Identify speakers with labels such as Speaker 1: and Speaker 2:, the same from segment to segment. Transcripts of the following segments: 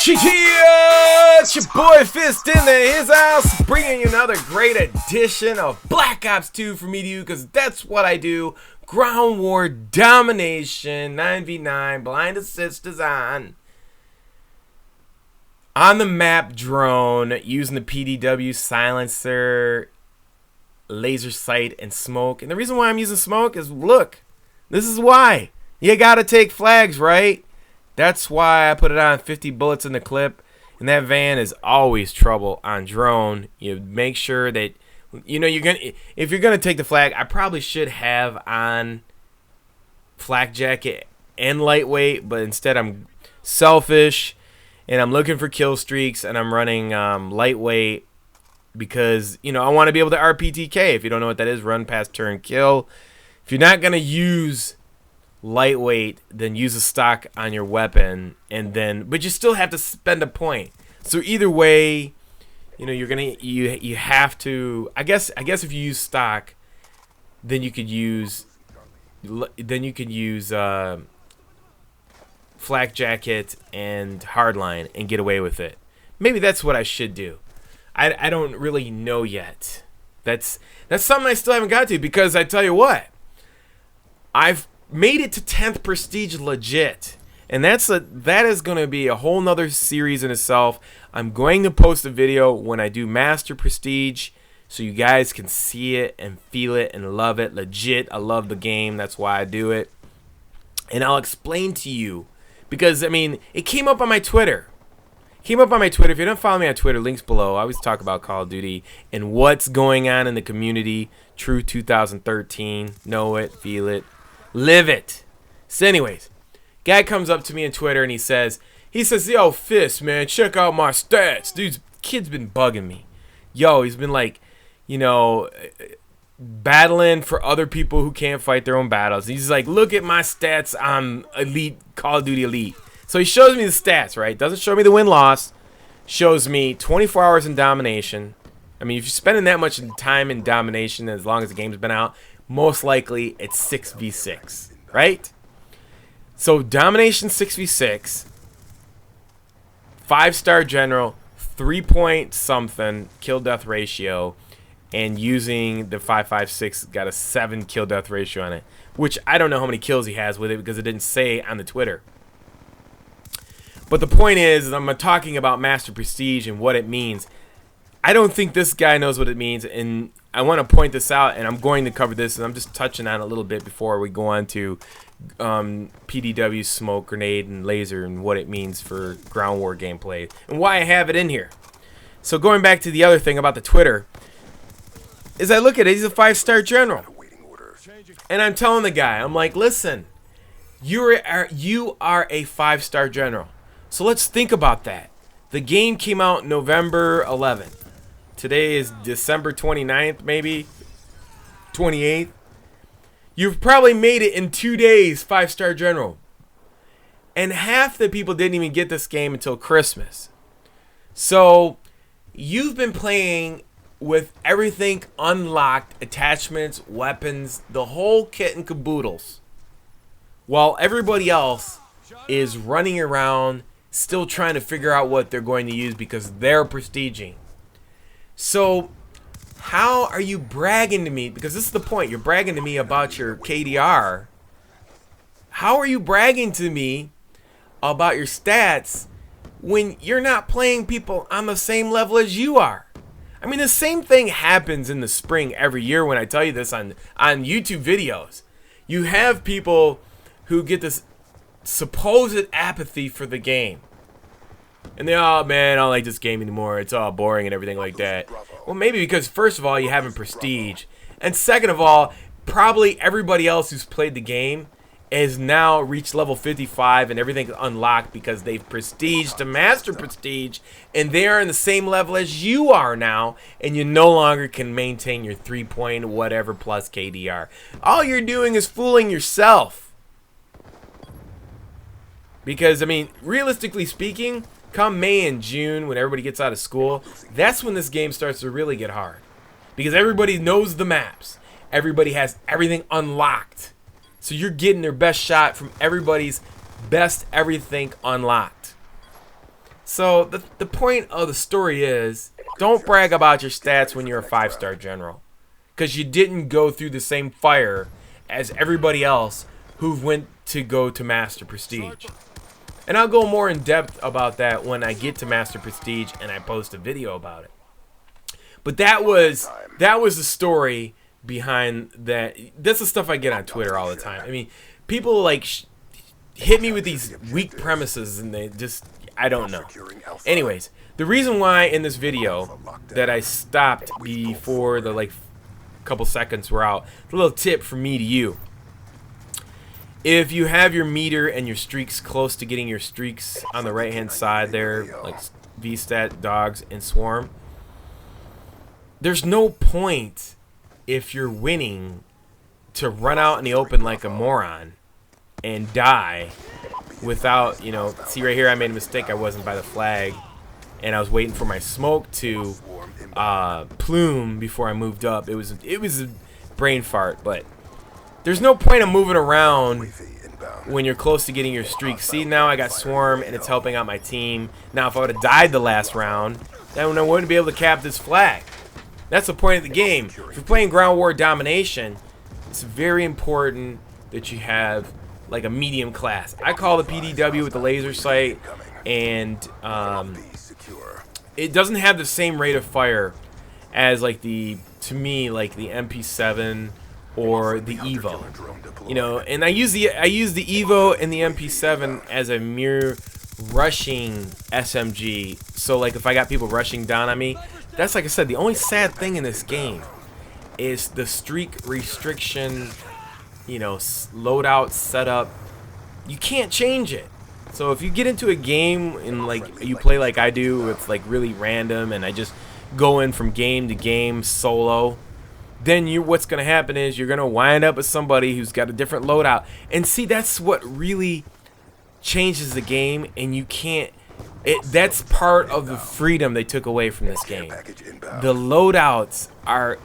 Speaker 1: It's your boy Fist in his house, bringing you another great edition of Black Ops 2 for me to you, because that's what I do. Ground War Domination, 9v9, blind assist design. On the map drone, using the PDW silencer, laser sight, and smoke. And the reason why I'm using smoke is, look, this is why. You gotta take flags, right? That's why I put it on 50 bullets in the clip. And that van is always trouble on drone. You make sure that, you know, if you're gonna take the flag, I probably should have on flak jacket and lightweight, but instead I'm selfish and I'm looking for kill streaks and I'm running lightweight because, you know, I want to be able to RPTK. If you don't know what that is, run past turn kill. If you're not gonna use lightweight, then use a stock on your weapon, and then but you still have to spend a point. So either way, you know, you have to, I guess if you use stock, then you could use flak jacket and hardline and get away with it. Maybe that's what I should do. I don't really know yet. That's something I still haven't got to, because I tell you what, I've made it to 10th prestige legit, and that is going to be a whole nother series in itself. I'm going to post a video when I do master prestige so you guys can see it and feel it and love it legit. I love the game, that's why I do it, and I'll explain to you, because I mean, it came up on my Twitter. If you don't follow me on Twitter, links below. I always talk about Call of Duty and what's going on in the community. True 2013, know it, feel it, live it. So anyways, guy comes up to me on Twitter and he says, yo, Fist, man, check out my stats. Dude's kid's been bugging me. Yo, he's been like, you know, battling for other people who can't fight their own battles. He's like, look at my stats on Elite, Call of Duty Elite. So he shows me the stats, right? Doesn't show me the win-loss. Shows me 24 hours in domination. I mean, if you're spending that much time in domination as long as the game's been out, most likely it's 6v6, right? So domination 6v6, 5-star general, 3-point something kill death ratio, and using the 5.56 got a 7 kill death ratio on it, which I don't know how many kills he has with it because it didn't say on the Twitter. But the point is, I'm talking about master prestige and what it means. I don't think this guy knows what it means, and I want to point this out, and I'm going to cover this, and I'm just touching on it a little bit before we go on to PDW, smoke, grenade, and laser, and what it means for ground war gameplay, and why I have it in here. So going back to the other thing about the Twitter, is I look at it, he's a 5-star general. And I'm telling the guy, I'm like, listen, you are a 5-star general. So let's think about that. The game came out November 11th. Today is December 29th, maybe 28th. You've probably made it in 2 days, 5-star general. And half the people didn't even get this game until Christmas. So you've been playing with everything unlocked, attachments, weapons, the whole kit and caboodles, while everybody else is running around still trying to figure out what they're going to use because they're prestiging. So how are you bragging to me? Because this is the point. You're bragging to me about your KDR. How are you bragging to me about your stats when you're not playing people on the same level as you are? I mean, the same thing happens in the spring every year when I tell you this on YouTube videos. You have people who get this supposed apathy for the game. And they, oh man, I don't like this game anymore. It's all boring and everything like that. Well, maybe because first of all, you haven't prestige. And second of all, probably everybody else who's played the game has now reached level 55 and everything's unlocked because they've prestiged to master prestige and they are in the same level as you are now, and you no longer can maintain your 3-point whatever plus KDR. All you're doing is fooling yourself. Because, I mean, realistically speaking, come May and June, when everybody gets out of school, that's when this game starts to really get hard. Because everybody knows the maps. Everybody has everything unlocked. So you're getting their best shot from everybody's best everything unlocked. So the point of the story is, don't brag about your stats when you're a 5-star general, because you didn't go through the same fire as everybody else who went to go to Master Prestige. And I'll go more in depth about that when I get to Master Prestige and I post a video about it. But that was the story behind that. That's the stuff I get on Twitter all the time. I mean, people like hit me with these weak premises, and they just, I don't know. Anyways, the reason why in this video that I stopped before the like couple seconds were out, a little tip from me to you. If you have your meter and your streaks close to getting your streaks on the right hand side there, like VStat, Dogs, and Swarm, there's no point if you're winning to run out in the open like a moron and die without, you know, see right here I made a mistake. I wasn't by the flag and I was waiting for my smoke to plume before I moved up. It was a brain fart, but there's no point of moving around when you're close to getting your streak. See, now I got Swarm and it's helping out my team. Now if I would have died the last round, then I wouldn't be able to cap this flag. That's the point of the game. If you're playing Ground War Domination, it's very important that you have like a medium class. I call the PDW with the laser sight, and it doesn't have the same rate of fire as like to me, like the MP7 or the Evo. You know, and I use the Evo and the MP7 as a mere rushing SMG. So like if I got people rushing down on me, that's, like I said, the only sad thing in this game is the streak restriction, you know, loadout setup. You can't change it. So if you get into a game and like you play like I do, it's like really random and I just go in from game to game solo, then what's going to happen is you're going to wind up with somebody who's got a different loadout. And see, that's what really changes the game, and you can't. That's part of the freedom they took away from this game. The loadouts are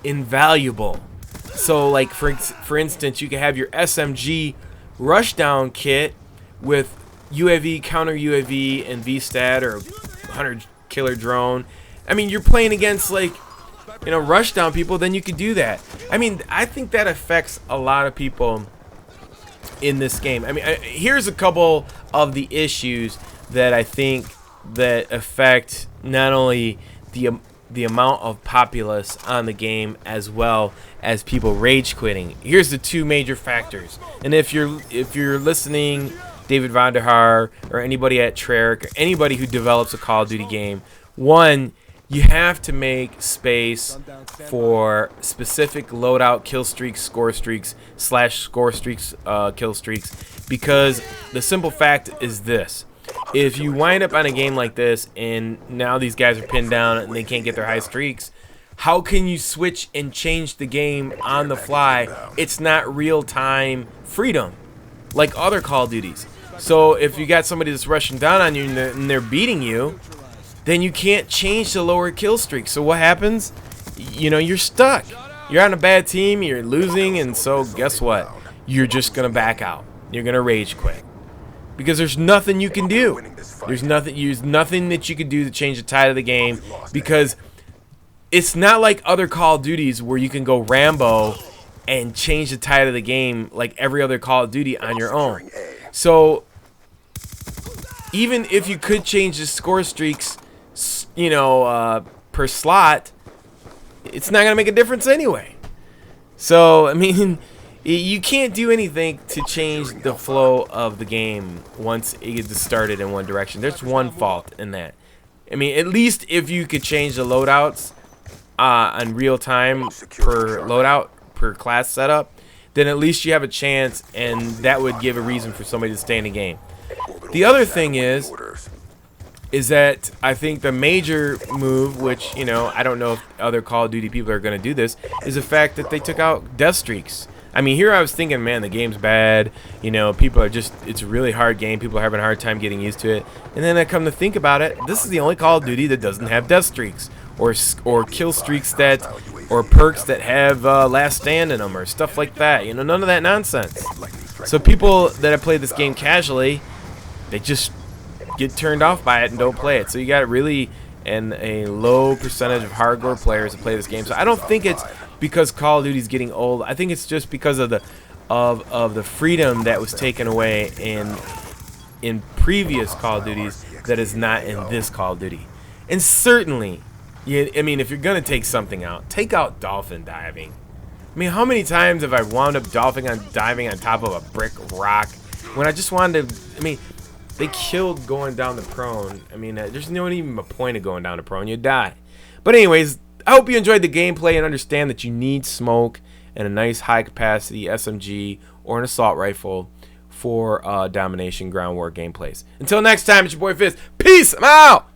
Speaker 1: invaluable. So, like for instance, you can have your SMG rushdown kit with UAV, counter UAV, and VStat or 100 killer drone. I mean, you're playing against like, you know, rushdown people. Then you could do that. I mean, I think that affects a lot of people in this game. I mean, here's a couple of the issues that I think that affect not only the amount of populace on the game as well as people rage quitting. Here's the two major factors. And if you're listening, David Vonderhaar or anybody at Treyarch or anybody who develops a Call of Duty game, one, you have to make space for specific loadout kill streaks, score streaks, /score streaks, kill streaks, because the simple fact is this. If you wind up on a game like this and now these guys are pinned down and they can't get their high streaks, how can you switch and change the game on the fly? It's not real-time freedom like other Call of Duties. So if you got somebody that's rushing down on you and they're beating you, then you can't change the lower kill streak. So what happens? You know, you're stuck. You're on a bad team, you're losing, and so guess what? You're just going to back out. You're going to rage quit. Because there's nothing you can do. There's nothing that you can do to change the tide of the game, because it's not like other Call of Duties where you can go Rambo and change the tide of the game like every other Call of Duty on your own. So even if you could change the score streaks, you know, per slot, it's not gonna make a difference anyway. So I mean, you can't do anything to change the flow of the game once it gets started in one direction. There's one fault in that. I mean, at least if you could change the loadouts on real time per loadout, per class setup, then at least you have a chance, and that would give a reason for somebody to stay in the game. The other thing is that I think the major move, which, you know, I don't know if other Call of Duty people are going to do this, is the fact that they took out death streaks. I mean, here I was thinking, man, the game's bad. You know, people are just, it's a really hard game. People are having a hard time getting used to it. And then I come to think about it, this is the only Call of Duty that doesn't have death streaks or kill streaks that, or perks that have last stand in them or stuff like that. You know, none of that nonsense. So people that have played this game casually, they just get turned off by it and don't play it. So you got really a low percentage of hardcore players that play this game. So I don't think it's because Call of Duty's getting old. I think it's just because of the freedom that was taken away in previous Call of Duties that is not in this Call of Duty. And certainly, I mean, if you're gonna take something out, take out dolphin diving. I mean, how many times have I wound up diving on top of a brick rock when I just wanted to? I mean, they killed going down the prone. I mean, there's no even a point of going down the prone. You die. But anyways, I hope you enjoyed the gameplay and understand that you need smoke and a nice high-capacity SMG or an assault rifle for domination ground war gameplays. Until next time, it's your boy Fizz. Peace. I'm out.